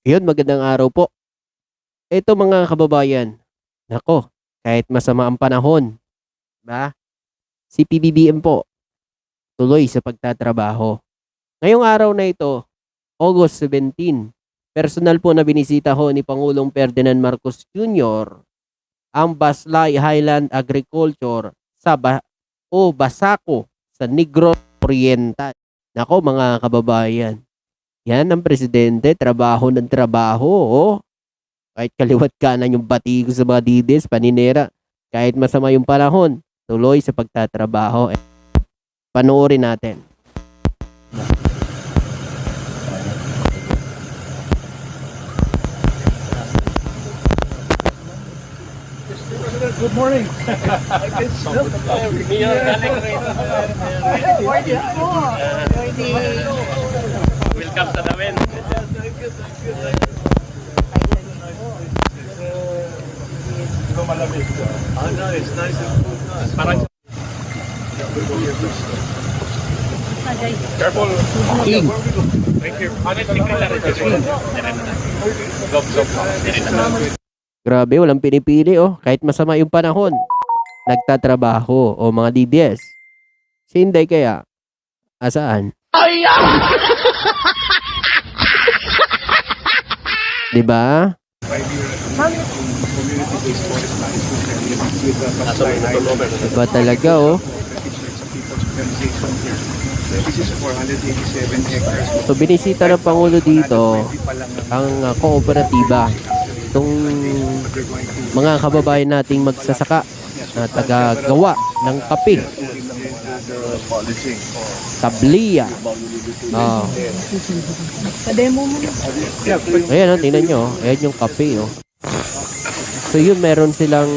Ayun, magandang araw po. Ito mga kababayan, nako, kahit masama ang panahon, ba? Si PBBM po, tuloy sa pagtatrabaho. Ngayong araw na ito, August 17, personal po na binisita ho ni Pangulong Ferdinand Marcos Jr. ang Baslay Highland Agriculture sa Basaco sa Negros Oriental. Nako mga kababayan, yan ang presidente, trabaho ng trabaho. Oh. Kahit kaliwat kanan yung bati ko sa mga dides, paninera. Kahit masama yung panahon, tuloy sa pagtatrabaho. Panoorin natin. Good morning. Welcome sa namin. Malamig. Nice. Parang careful. Thank you. Grabe, walang pinipili oh. Kahit masama yung panahon, nagtatrabaho o mga DDS. Si Inday kaya, asaan? Diba? Diba talaga oh. So binisita ng Pangulo dito ang kooperatiba. Itong mga kababayan nating magsasaka na tagagawa ng kape. Tabliya. Oh. Pa-demo mo na. Ayan oh, tingnan nyo. Ayan yung kape oh. So yun, meron silang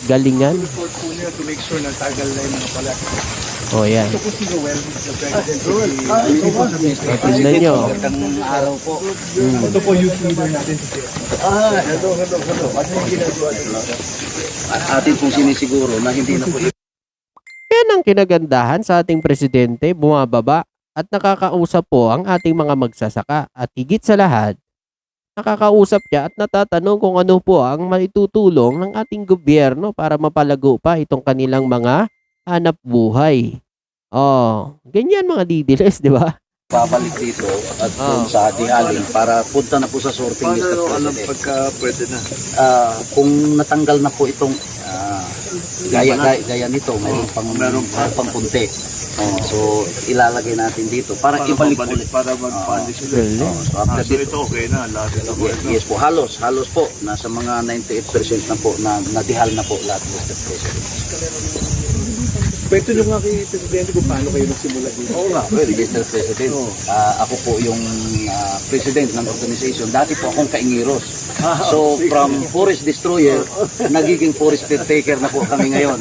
galingan. To make sure na tagal na yung mga pala. Oh, yan. Tingnan nyo. Araw po. Ito po youth leader natin. Hello. Ano yung ginagawa nila? Atin pong sinisiguro na hindi na po Yan ang kinagandahan sa ating presidente, bumababa at nakakausap po ang ating mga magsasaka. At higit sa lahat, nakakausap niya at natatanong kung ano po ang maitutulong ng ating gobyerno para mapalago pa itong kanilang mga hanap buhay. Oh, ganyan mga didiles, di ba? babalik dito at doon sa Dihalin para punta na po sa sorting list of Alam president. pagka pwede na. Kung natanggal na po itong gaya nito, mayroon pang punti. So ilalagay natin dito para ibalik ulit. Para mag-punish sila. So after So dito, ito okay na. Lahat ito okay na. yes po, halos po, nasa mga 98% na po na nadihal na po lahat Mr. President. Pwede nyo nga kay Presidente kung paano kayo nagsimula dito. Oo nga, Mr. President. Ako po yung president ng organization. Dati po akong kaingiros. So from forest destroyer, nagiging forest caretaker na po kami ngayon.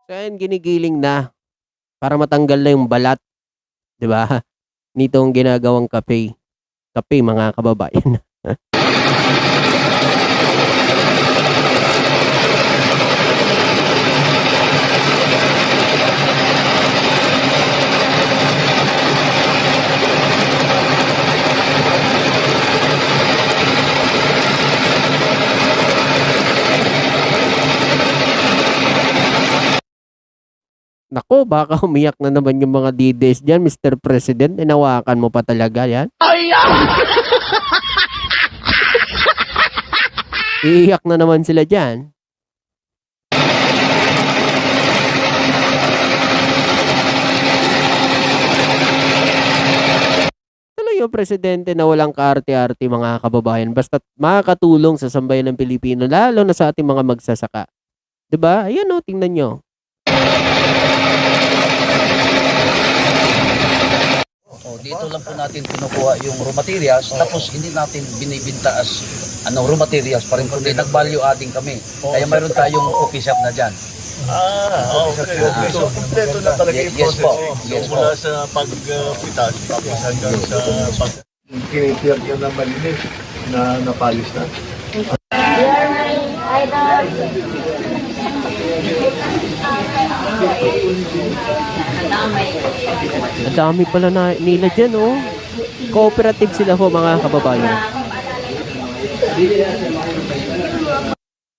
So yan, ginigiling na para matanggal na yung balat. Di ba? Nitong ginagawang kape. Kape mga kababayan. Nako, baka umiyak na naman yung mga DDS dyan, Mr. President. Inawakan mo pa talaga yan. Iiyak na naman sila dyan. Tuloy yung presidente na walang kaarte-arte mga kababayan. Basta makakatulong sa sambayan ng Pilipino, lalo na sa ating mga magsasaka. Diba? Ayan o, tingnan nyo. Dito lang po natin kinukuha yung raw materials, tapos hindi natin binibinta as raw materials pa rin, kundi nag-value adding kami. Kaya mayroon tayong coffee shop na dyan. Okay. So, kompleto na talaga yung Yes process. po. So, Yes po. mula sa pagpitas, tapos hanggang sa pag... Kinitiyak yun na malinis, na napalis na. Ang dami pala nila dyan, oh. Cooperative sila ho, mga kababayan.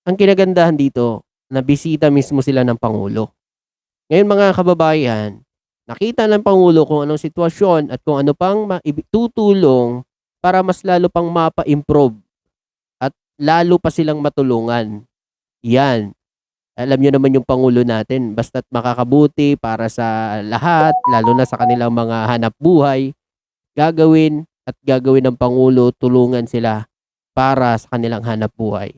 Ang kinagandahan dito, nabisita mismo sila ng Pangulo. Ngayon mga kababayan, nakita ng Pangulo kung anong sitwasyon at kung ano pang tutulong para mas lalo pang mapa-improve at lalo pa silang matulungan. Yan. Alam nyo naman yung Pangulo natin, basta't makakabuti para sa lahat, lalo na sa kanilang mga hanap buhay, gagawin ng Pangulo, tulungan sila para sa kanilang hanap buhay.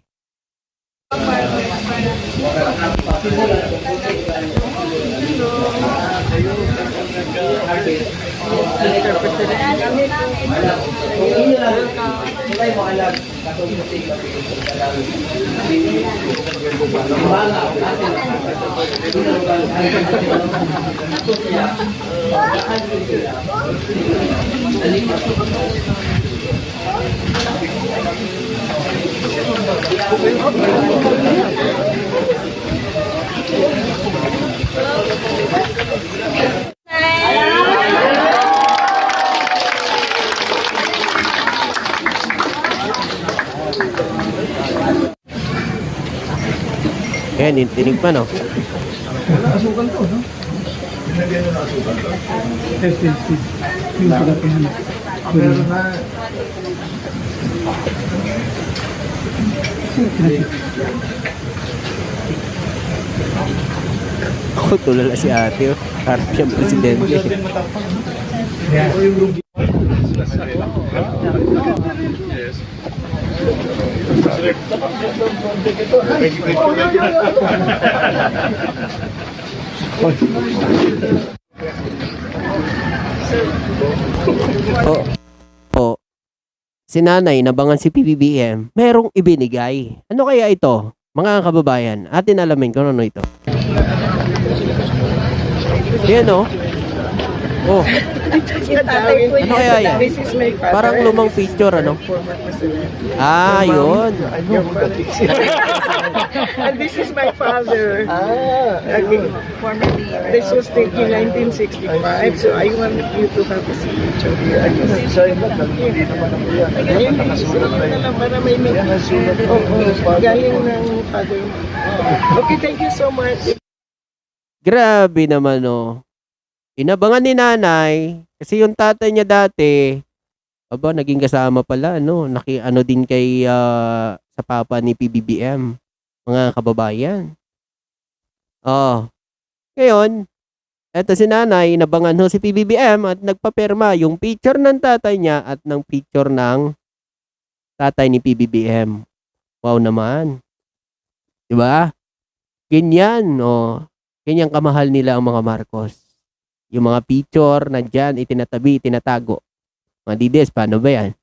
Ayan, tinig pa, no? Asukan to, no? Pinagyan na asukan to. Test. Yung sila pinag. Meron na. Ako, tulala si ate, oh. Harap siyang presidente. Yeah. Oh, si nanay, nabangan si PBBM, merong ibinigay. Ano kaya ito? Mga kababayan, atin alamin kung ano ito. Yan, oh. Oh, ano kaya yan? This is my father. Parang lumang picture, ano? Former president. Ah, yun. Your father. And this is my father. Okay. This was taken 1965, so I want you to have a signature here. Hindi naman ako yan. Ayun, sulat na lang para may galing ng father. Okay, thank you so much. Grabe naman, oh. Inabangan ni nanay, kasi yung tatay niya dati, naging kasama pala, no? Ano din kay, sa papa ni PBBM, mga kababayan. Oh. Ngayon, eto si nanay, inabangan ho si PBBM at nagpaperma yung picture ng tatay niya at ng picture ng tatay ni PBBM. Wow naman. Diba? Ganyan, oh. Ganyan kamahal nila ang mga Marcos. Yung mga picture, nandyan, itinatabi, itinatago. Mga Dides, paano ba yan?